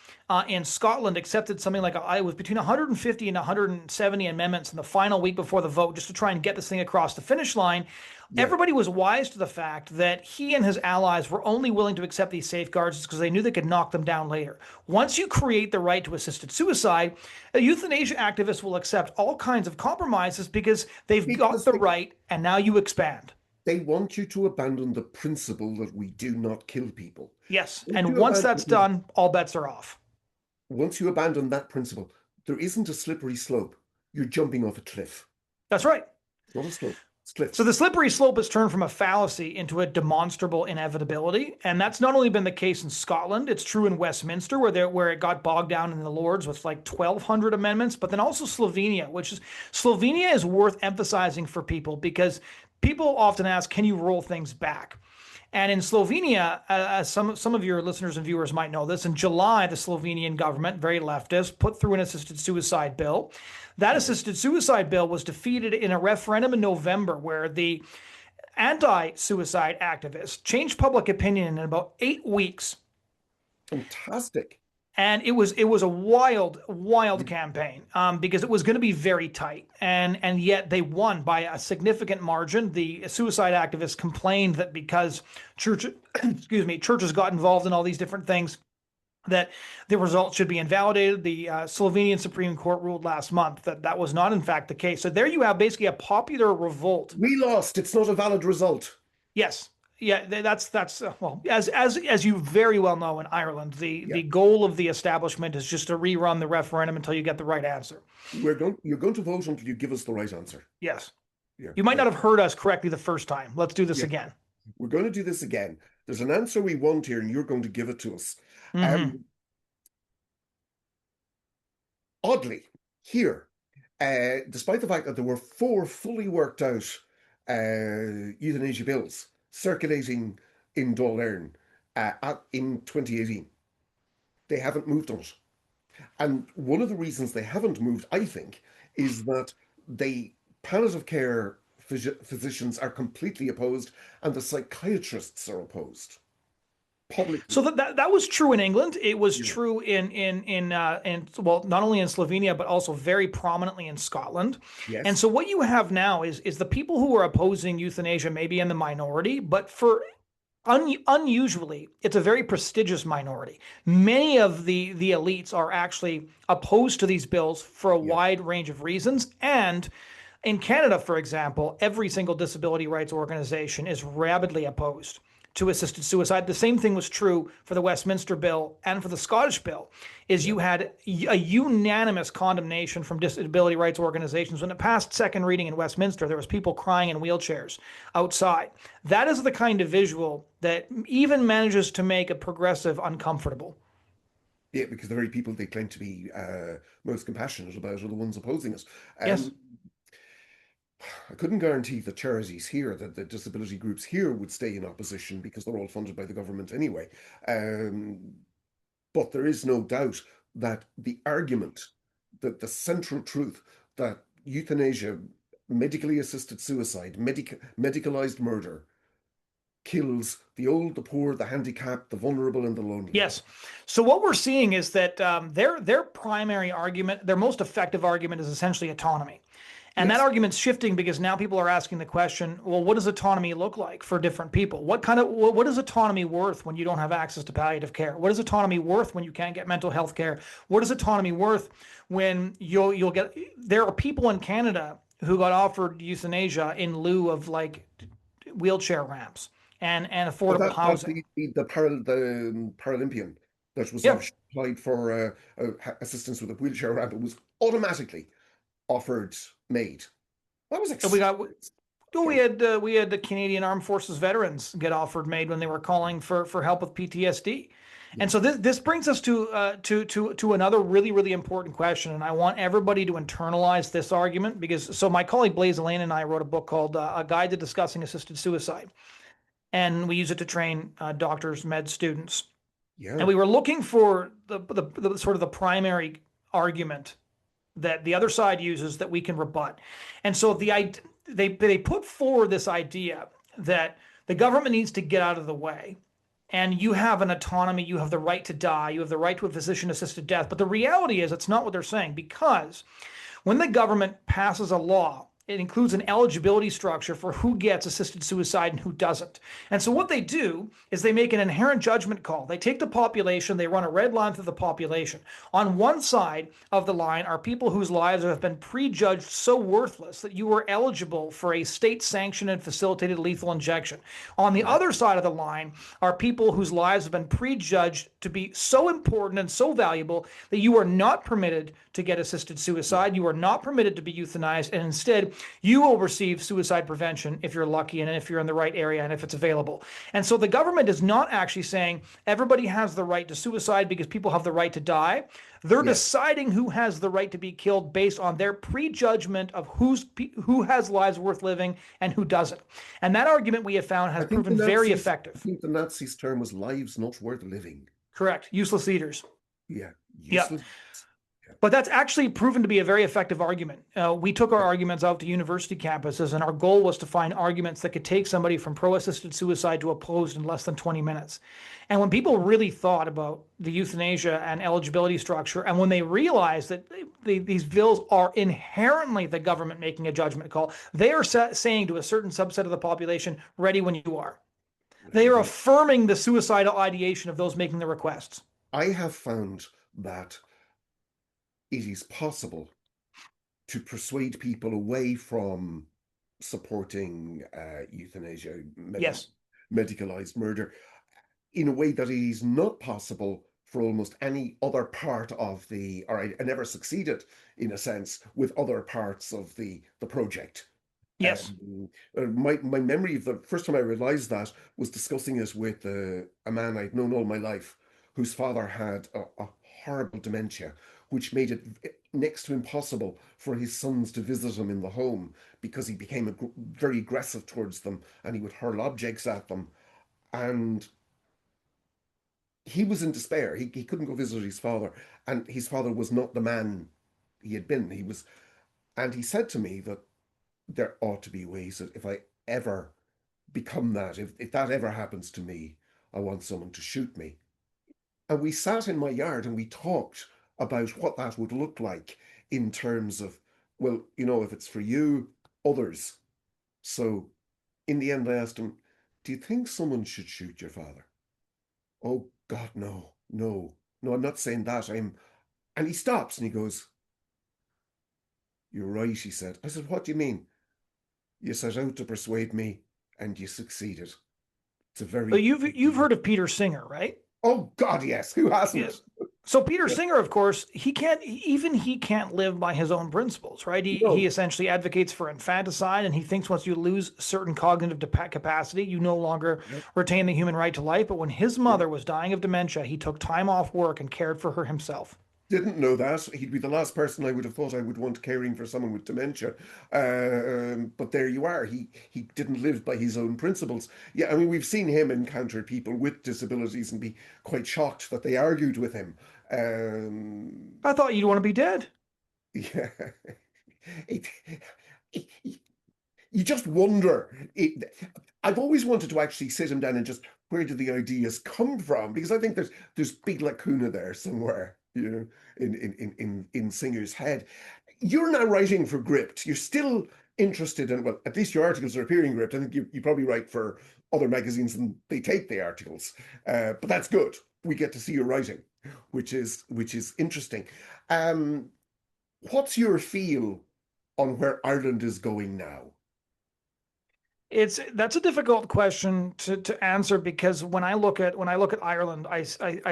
in Scotland accepted something like it was between 150 and 170 amendments in the final week before the vote, just to try and get this thing across the finish line, Yeah. everybody was wise to the fact that he and his allies were only willing to accept these safeguards because they knew they could knock them down later. Once you create the right to assisted suicide, a euthanasia activist will accept all kinds of compromises because they've got Because the right, and now you expand. they want you to abandon the principle that we do not kill people. Yes, Once and you once that's abandon, done, all bets are off. once you abandon that principle, there isn't a slippery slope. You're jumping off a cliff. That's right. It's not a slope. It's So cliffs. the slippery slope has turned from a fallacy into a demonstrable inevitability, and that's not only been the case in Scotland. It's true in Westminster, where it got bogged down in the Lords with like 1,200 amendments, but then also Slovenia, Slovenia is worth emphasizing for people because people often ask, can you roll things back? And in Slovenia, as some of your listeners and viewers might know this, in July, the Slovenian government, very leftist, put through an assisted suicide bill. That Yeah. assisted suicide bill was defeated in a referendum in November, where the anti-suicide activists changed public opinion in about 8 weeks. Fantastic. And it was a wild campaign because it was going to be very tight, and yet they won by a significant margin. The suicide activists complained that because church, excuse me, churches got involved in all these different things, that the results should be invalidated. The Slovenian Supreme Court ruled last month that that was not in fact the case. So there you have basically a popular revolt. We lost. It's not a valid result. Yes. Yeah, that's well, as you very well know, in Ireland, the Yeah. the goal of the establishment is just to rerun the referendum until you get the right answer. You're going to vote until you give us the right answer. Yes. Yeah. You might Yeah. not have heard us correctly the first time. Let's do this Yeah. again. We're going to do this again. There's an answer we want here, and you're going to give it to us. Hmm. Um, Oddly, here, despite the fact that there were four fully worked out euthanasia bills circulating in Dáil Éireann in 2018, they haven't moved on it. And one of the reasons they haven't moved, I think, is that the palliative care physicians are completely opposed and the psychiatrists are opposed So publicly. that was true in England. It was Yeah. true in well, not only in Slovenia but also very prominently in Scotland. And Yes. so what you have now is the people who are opposing euthanasia may be in the minority, but for unusually, it's a very prestigious minority. Many of the elites are actually opposed to these bills for a Yeah. wide range of reasons. And in Canada, for example, every single disability rights organization is rabidly opposed to assisted suicide. The same thing was true for the Westminster bill and for the Scottish bill, is Yeah. you had a unanimous condemnation from disability rights organizations. When it passed second reading in Westminster, there was people crying in wheelchairs outside. That is the kind of visual that even manages to make a progressive uncomfortable. Yeah, because the very people they claim to be most compassionate about are the ones opposing it. Yes. Um, I couldn't guarantee the charities here, that the disability groups here would stay in opposition because they're all funded by the government anyway. Um, but there is no doubt that the argument the central truth that euthanasia, medically assisted suicide, medicalized murder, kills the old, the poor, the handicapped, the vulnerable, and the lonely. Yes. So what we're seeing is that their primary argument, their most effective argument, is essentially autonomy. And that Yes. argument's shifting because now people are asking the question, well, what does autonomy look like for different people? What is autonomy worth when you don't have access to palliative care? What is autonomy worth when you can't get mental health care? What is autonomy worth when you'll get, there are people in Canada who got offered euthanasia in lieu of like wheelchair ramps and But affordable that housing. the Paralympian that was Yep. applied for assistance with a wheelchair ramp, it was automatically offered made. That was And we got extraordinary. we had the Canadian Armed Forces veterans get offered made when they were calling for help with PTSD. And Yeah. so this brings us to another really important question, and I want everybody to internalize this argument because so my colleague Blaise Elaine and I wrote a book called A Guide to Discussing Assisted Suicide, and we use it to train doctors, med students, and Yeah. we were looking for the sort of the primary argument that the other side uses that we can rebut. And so they put forward this idea that the government needs to get out of the way and you have an autonomy, you have the right to die, you have the right to a physician assisted death. But the reality is it's not what they're saying because when the government passes a law, it includes an eligibility structure for who gets assisted suicide and who doesn't. And so what they do is they make an inherent judgment call. They take the population, they run a red line through the population. On one side of the line are people whose lives have been prejudged so worthless that you are eligible for a state-sanctioned and facilitated lethal injection. On the Correct. other side of the line are people whose lives have been prejudged to be so important and so valuable that you are not permitted to get assisted Yeah. suicide. You are not permitted to be euthanized. And instead, you will receive suicide prevention if you're lucky and if you're in the right area and if it's available. And so the government is not actually saying everybody has the right to suicide because people have the right to die. They're Yes. deciding who has the right to be killed based on their prejudgment of who has lives worth living and who doesn't. And that argument we have found has proven very I effective. think the Nazis' term was lives not worth living. Correct. Useless leaders. Yeah. Yeah. Useless. Yeah. But that's actually proven to be a very effective argument. We took our arguments out to university campuses, and our goal was to find arguments that could take somebody from pro-assisted suicide to opposed in less than 20 minutes. And when people really thought about the euthanasia and eligibility structure, and when they realized that these bills are inherently the government making a judgment call, they are saying to a certain subset of the population, ready when you are. They Ready are when affirming the suicidal ideation of those making the requests. I have found that it is possible to persuade people away from supporting euthanasia, Yes. medicalized murder, in a way that it is not possible for almost any other part of or I never succeeded, in a sense, with other parts of the project. Yes. My memory of the first time I realized that was discussing it with a man I'd known all my life, whose father had a horrible dementia, which made it next to impossible for his sons to visit him in the home because he became very aggressive towards them and he would hurl objects at them. And he was in despair. He couldn't go visit his father, and his father was not the man he had been. And he said to me that there ought to be ways that if I ever become that, if that ever happens to me, I want someone to shoot me. And we sat in my yard and we talked about what that would look like in terms of, well, if it's for you, others. So in the end, I asked him, do you think someone should shoot your father? Oh, God, no, no, no, I'm not saying that. And he stops and he goes, you're right, he said. I said, what do you mean? You set out to persuade me and you succeeded. It's a So very, you've heard of Peter Singer, right? oh God, yes. Who hasn't? Yes. So Peter Yeah. Singer, of course, he can't live by his own principles, right? He No. essentially advocates for infanticide, and he thinks once you lose certain cognitive capacity, you no longer Yeah. retain the human right to life. But when his Yeah. mother was dying of dementia, he took time off work and cared for her himself. Didn't know that. He'd be the last person I would have thought I would want caring for someone with dementia. But there you are. He didn't live by his own principles. Yeah, I mean, we've seen him encounter people with disabilities and be quite shocked that they argued with him. Um, I thought you'd want to be dead. Yeah. It, it, you just wonder. I've always wanted to actually sit him down and just, where do the ideas come from? Because I think there's big lacuna there somewhere, in Singer's head. You're now writing for Gript. You're still interested in, well, at least your articles are appearing in Gript. I think you probably write for other magazines and they take the articles. But that's good. We get to see your writing, which is interesting. Um, what's your feel on where Ireland is going now? That's a difficult question to answer because when I look at Ireland, I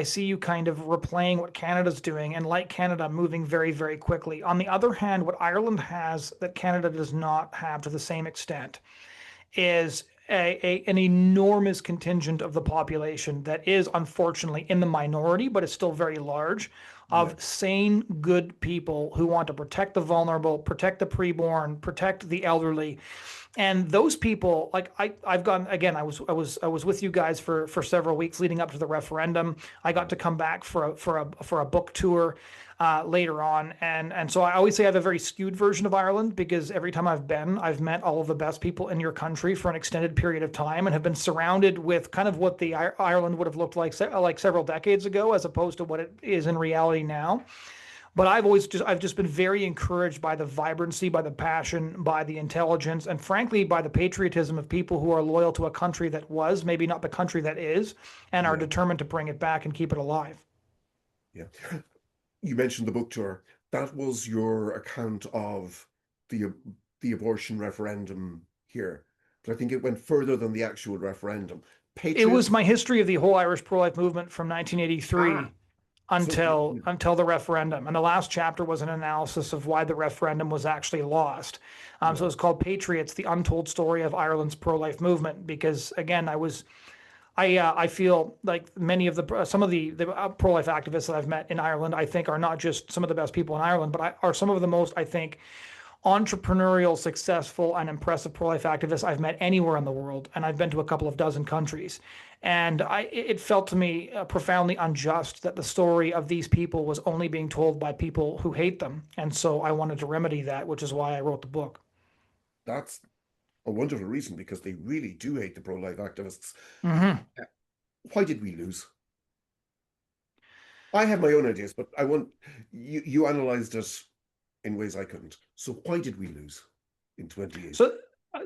see you kind of replaying what Canada's doing and like Canada moving very, very quickly. On the other hand, what Ireland has that Canada does not have to the same extent is an enormous contingent of the population that is unfortunately in the minority, but is still very large, Yeah, of sane, good people who want to protect the vulnerable, protect the preborn, protect the elderly. And those people, like I've gone again. I was with you guys for several weeks leading up to the referendum. I got to come back for a book tour later on, and so I always say I have a very skewed version of Ireland because every time I've been, I've met all of the best people in your country for an extended period of time, and have been surrounded with kind of what the Ireland would have looked like several decades ago, as opposed to what it is in reality now. But I've just been very encouraged by the vibrancy, by the passion, by the intelligence, and frankly by the patriotism of people who are loyal to a country that was maybe not the country that is, and are yeah, determined to bring it back and keep it alive. yeah. You mentioned the book tour. That was your account of the the abortion referendum here, but I think it went further than the actual referendum. It was Patriots. my history of the whole Irish pro-life movement from Ah, 1983 so until the referendum. And the last chapter was an analysis of why the referendum was actually lost. So yeah, it's called Patriots: The Untold Story of Ireland's Pro-Life Movement. Because again, I feel like many of the some of the pro-life activists that I've met in Ireland, I think, are not just some of the best people in Ireland, but are some of the most, I think, entrepreneurial, successful, and impressive pro-life activists I've met anywhere in the world, and I've been to a couple of dozen countries. And it felt to me profoundly unjust that the story of these people was only being told by people who hate them. And so I wanted to remedy that, which is why I wrote the book. that's a wonderful reason because they really do hate the pro-life activists. Hmm. Uh, Why did we lose? I have my own ideas, but I want you analyzed it in ways I couldn't. So why did we lose in 28? So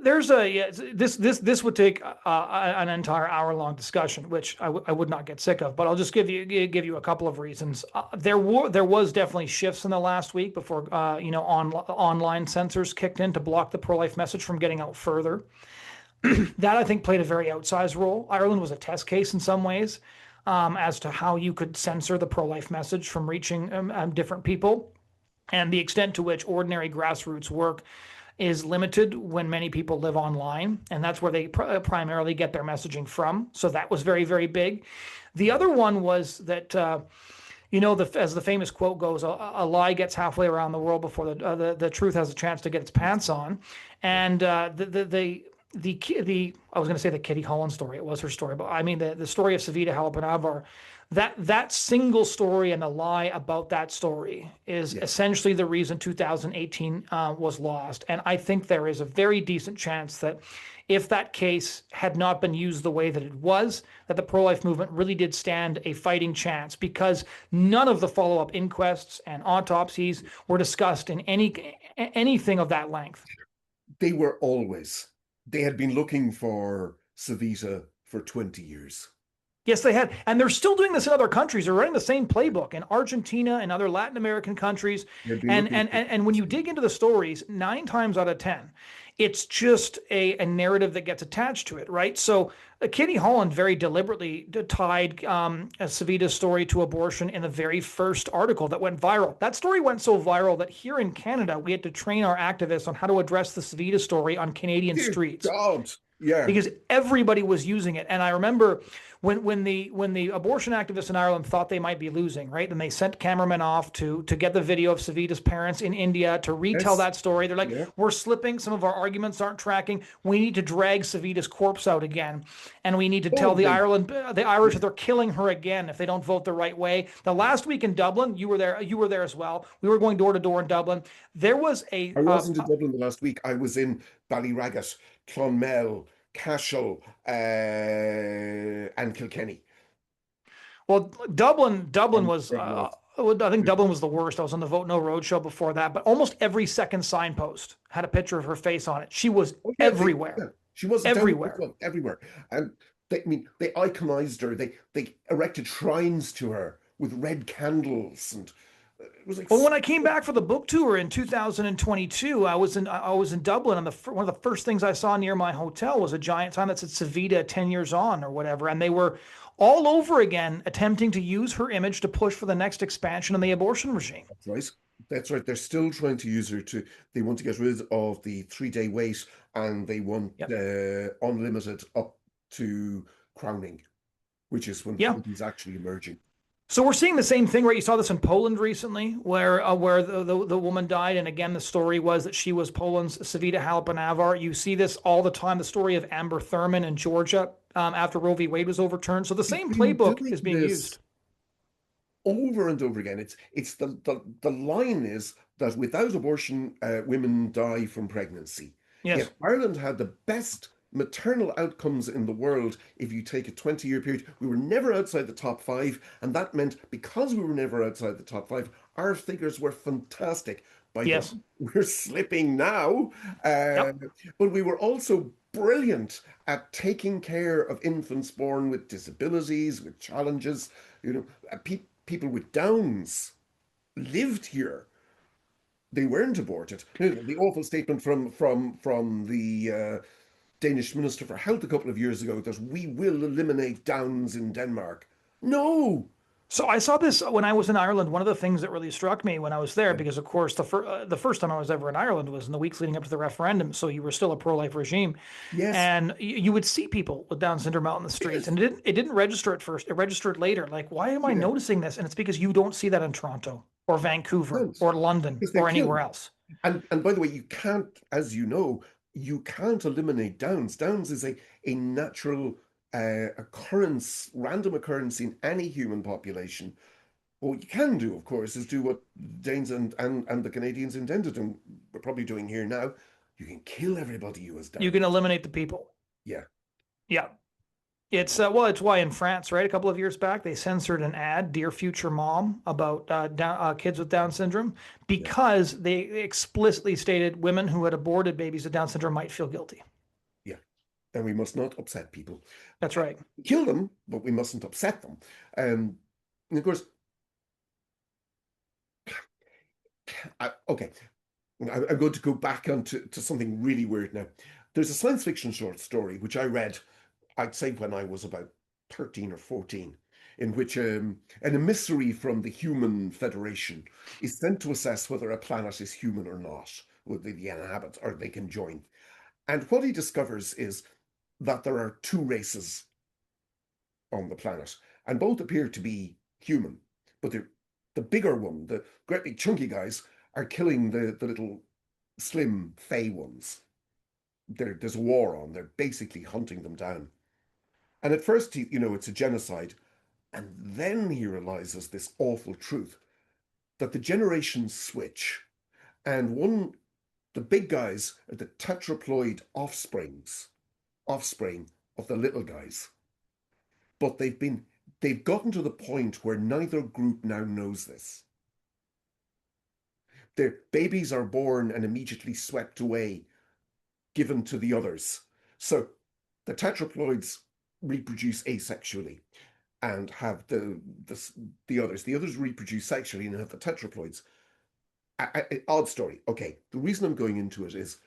there's a yeah, this would take an entire hour-long discussion, which I would not get sick of. But I'll just give you a couple of reasons. There was definitely shifts in the last week before online censors kicked in to block the pro-life message from getting out further. That I think played a very outsized role. Ireland was a test case in some ways as to how you could censor the pro-life message from reaching different people, and the extent to which ordinary grassroots work is limited when many people live online, and that's where they primarily get their messaging from. So that was very, very big. The Yeah. other one was that as the famous quote goes, a lie gets halfway around the world before the truth has a chance to get its pants on. Yeah. And the I was going to say the Kitty Holland story. It was her story, but I mean the story of Savita Halappanavar. That single story and the lie about that story is Yeah. essentially the reason 2018 was lost. And I think there is a very decent chance that if that case had not been used the way that it was, that the pro-life movement really did stand a fighting chance, because none of the follow-up inquests and autopsies were discussed in anything of that length. They were always, they had been looking for Savita for 20 years. Yes, they had. And they're still doing this in other countries. They're running the same playbook in Argentina and other Latin American countries. They had been And looking and for and, and when you dig into the stories, 9 times out of 10, it's just a narrative that gets attached to it, right? So Kitty Holland very deliberately tied Savita's story to abortion in the very first article that went viral. That story went so viral that here in Canada, we had to train our activists on how to address the Savita story on Canadian Dear streets. God. Yeah. because everybody was using it. And I remember when the abortion activists in Ireland thought they might be losing, right? And they sent cameramen off to get the video of Savita's parents in India to retell Yes. that story. They're like, Yeah. we're slipping, some of our arguments aren't tracking. We need to drag Savita's corpse out again, and we need to tell Oh, the Irish yeah. that they're killing her again if they don't vote the right way. The last week in Dublin, you were there as well. We were going door to door in Dublin. There was a I wasn't in Dublin the last week. I was in Ballyragget, Clonmel, Cashel, and Kilkenny. Well, Dublin I'm was. afraid it was. I think Dublin was the worst. I was on the Vote No Road show before that, but almost every second signpost had a picture of her face on it. She was Oh yeah, everywhere, yeah. She wasn't down everywhere. everywhere, and I mean, they iconized her. They erected shrines to her with red candles, and it was like, Well, when I came back for the book tour in 2022, I was in Dublin, and one of the first things I saw near my hotel was a giant sign that said "Savita 10 years on" or whatever, and they were all over again attempting to use her image to push for the next expansion in the abortion regime. that's right. That's right. They're still trying to use her to. They want to get rid of the 3-day wait, and they want Yep. unlimited up to crowning, which is when Yeah. he's actually emerging. So we're seeing the same thing, right? You saw this in Poland recently, where the woman died, and again the story was that she was Poland's Savita Halpinavar. You see this all the time. The story of Amber Thurman in Georgia after Roe v. Wade was overturned. So the We've same been playbook doing is being this used. over and over again. It's the line is that without abortion, women die from pregnancy. Yes. Yet Ireland had the best maternal outcomes in the world if you take a 20-year period. We were never outside the top five, and that meant because we were never outside the top five, our figures were fantastic. By the Yes. we're slipping now, uh, Yep. but we were also brilliant at taking care of infants born with disabilities, with challenges. You know, people with Downs lived here. They weren't aborted. You know, the awful statement from the Danish Minister for Health a couple of years ago that we will eliminate Downs in Denmark. No. So I saw this when I was in Ireland. One of the things that really struck me when I was there, Yeah. because of course the first time I was ever in Ireland was in the weeks leading up to the referendum, so you were still a pro-life regime, Yes. and you would see people with Down syndrome out in the streets, Yes. and it didn't register at first. It registered later. Like, why am I Yeah. noticing this? And it's because you don't see that in Toronto or Vancouver Don't. or London Because they're or anywhere killed. else. And by the way, you can't, as you know, you can't eliminate Downs. Downs is a natural occurrence, random occurrence in any human population. What you can do, of course, is do what Danes and the Canadians intended, and we're probably doing here now. You can kill everybody who has You can Downs. eliminate the people. Yeah, Yeah. It's well, it's why in France, right? A couple of years back, they censored an ad, "Dear Future Mom," about kids with Down syndrome, yeah, because they explicitly stated women who had aborted babies with Down syndrome might feel guilty. yeah. And we must not upset people. That's right. Kill them, but we mustn't upset them. And of course, okay, I'm going to go back onto to something really weird now. There's a science fiction short story which I read, I'd say when I was about 13 or 14, in which an emissary from the Human Federation is sent to assess whether a planet is human or not, whether they inhabit or they can join. And what he discovers is that there are two races on the planet, and both appear to be human, but the bigger one, the great big chunky guys, are killing the little slim fey ones. There's a war on. They're basically hunting them down. And at first, it's a genocide. And then he realizes this awful truth that the generations switch. And the big guys are the tetraploid offspring of the little guys. But they've gotten to the point where neither group now knows this. Their babies are born and immediately swept away, given to the others. So the tetraploids reproduce asexually and have the others. The others reproduce sexually and have the tetraploids. Odd story. Okay, the reason I'm going into it is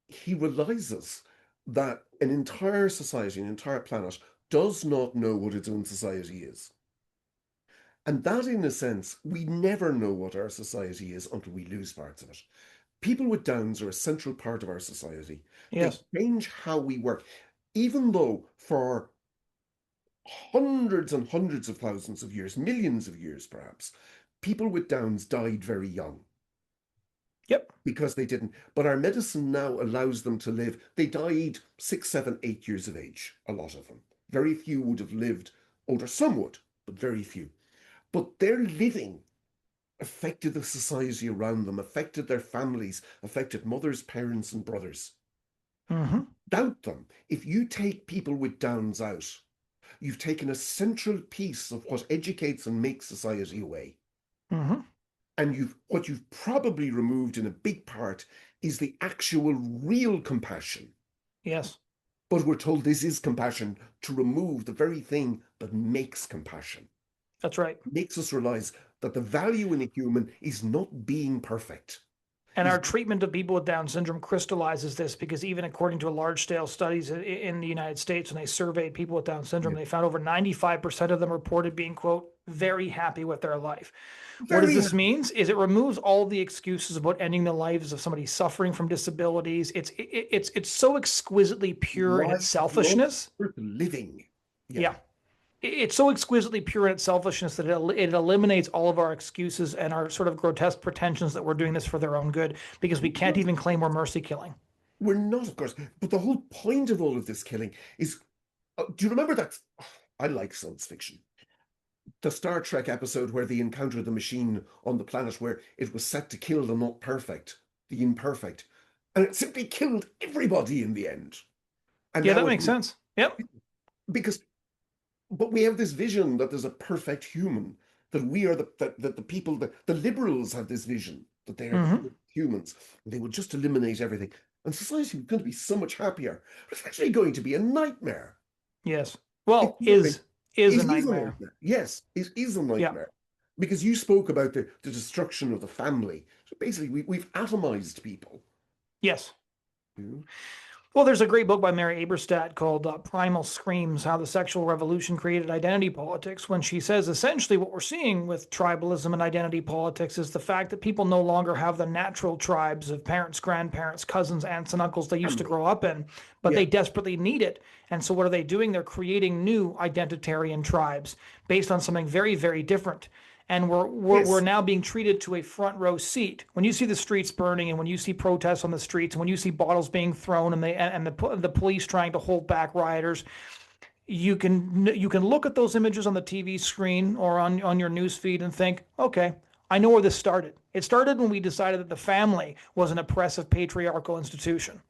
he realizes that an entire society, an entire planet, does not know what its own society is. And that, in a sense, we never know what our society is until we lose parts of it. People with Downs are a central part of our society. They Yes. change how we work, even though for hundreds and hundreds of thousands of years, millions of years perhaps, people with Downs died very young Yep. because they didn't. But our medicine now allows them to live. They died 6, 7, 8 years of age, a lot of them. Very few would have lived older. Some would, but very few. But their living affected the society around them, affected their families, affected mothers, parents, and brothers. Hmm. Doubt them. If you take people with Downs out, you've taken a central piece of what educates and makes society away. Hmm. And what you've probably removed in a big part is the actual real compassion. Yes. But we're told this is compassion, to remove the very thing that makes compassion, That's right. makes us realize that the value in a human is not being perfect. And Is our treatment of people with Down syndrome crystallizes this because even according to large scale studies in the United States, when they surveyed people with Down syndrome, yeah, they found over 95% of them reported being, quote, very happy with their life. What does very this mean? Is it removes all the excuses about ending the lives of somebody suffering from disabilities. It's so exquisitely pure in its life, love, selfishness. worth living. Yeah. Yeah. It's so exquisitely pure in its selfishness that it eliminates all of our excuses and our sort of grotesque pretensions that we're doing this for their own good because we can't even claim we're mercy killing. We're not, of course, but the whole point of all of this killing is, do you remember that? I like science fiction. The Star Trek episode where they encountered the machine on the planet where it was set to kill the not perfect, the imperfect, and it simply killed everybody in the end. And Yeah, now that it, makes sense. Yep. because, but we have this vision that there's a perfect human, that we are that the people, the liberals have this vision that they are the Hmm. perfect humans, and they will just eliminate everything. And society is going to be so much happier. But it's actually going to be a nightmare. Yes. It's Well, going, is it a is a nightmare. nightmare. Yes, it is a Yeah. nightmare. Because you spoke about the destruction of the family. So basically, we've atomized people. Yes. You know? Well, there's a great book by Mary Eberstadt called Primal Screams: How the Sexual Revolution Created Identity Politics, when she says essentially what we're seeing with tribalism and identity politics is the fact that people no longer have the natural tribes of parents, grandparents, cousins, aunts, and uncles they used to Family. grow up in, but Yeah. they desperately need it. And so what are they doing? They're creating new identitarian tribes based on something very, very different. And we're Yes. now being treated to a front row seat. When you see the streets burning, and when you see protests on the streets, and when you see bottles being thrown, and the police trying to hold back rioters, you can look at those images on the TV screen or on your news feed and think, okay, I know where this started. It started when we decided that the family was an oppressive patriarchal institution.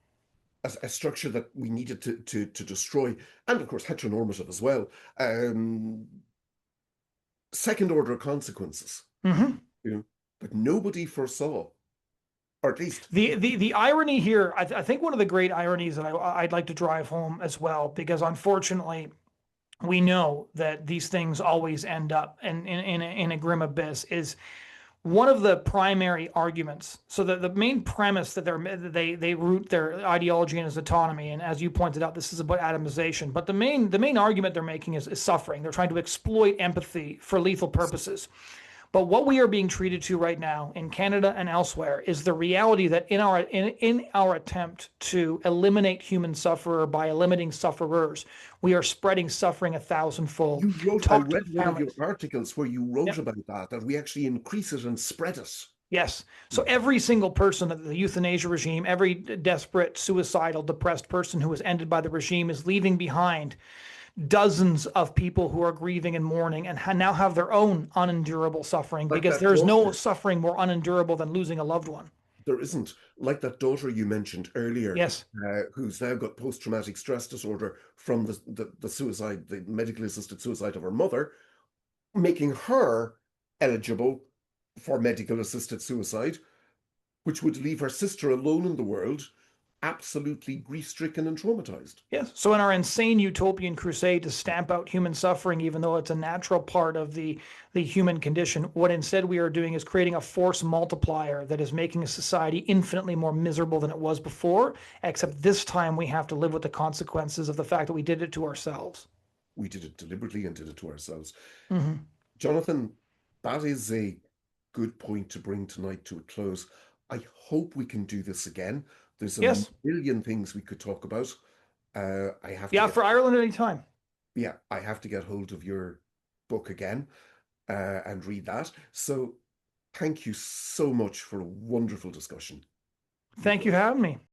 A structure that we needed to destroy, and of course heteronormative as well. Um, Second order consequences, Hmm. you know, but nobody foresaw, or at least The irony here, I think one of the great ironies that I'd like to drive home as well, because unfortunately we know that these things always end up in a grim abyss, is one of the primary arguments. So the main premise that they root their ideology in is autonomy, and as you pointed out, this is about atomization. But the main argument they're making is suffering. They're trying to exploit empathy for lethal purposes. But what we are being treated to right now in Canada and elsewhere is the reality that in our attempt to eliminate human sufferer by eliminating sufferers, we are spreading suffering a thousandfold. you wrote, I Talk to read one of your families. articles where you wrote Yep. about that we actually increase it and spread it. Yes. So Yeah. every single person that the euthanasia regime, every desperate, suicidal, depressed person who is ended by the regime is leaving behind dozens of people who are grieving and mourning and now have their own unendurable suffering, Like because that there is no daughter, suffering more unendurable than losing a loved one. there isn't. Like that daughter you mentioned earlier, Yes. who's now got post-traumatic stress disorder from the suicide, the medically assisted suicide of her mother, making her eligible for medical assisted suicide, which would leave her sister alone in the world, absolutely grief-stricken and traumatized. Yes. So in our insane utopian crusade to stamp out human suffering, even though it's a natural part of the human condition, what instead we are doing is creating a force multiplier that is making a society infinitely more miserable than it was before, except this time we have to live with the consequences of the fact that we did it to ourselves. We did it deliberately and did it to ourselves. Hmm. Jonathan, that is a good point to bring tonight to a close. I hope we can do this again. There's a Yes. million things we could talk about. I have to Yeah, get, for Ireland anytime. yeah, I have to get hold of your book again and read that. So thank you so much for a wonderful discussion with Thank you for us. having me.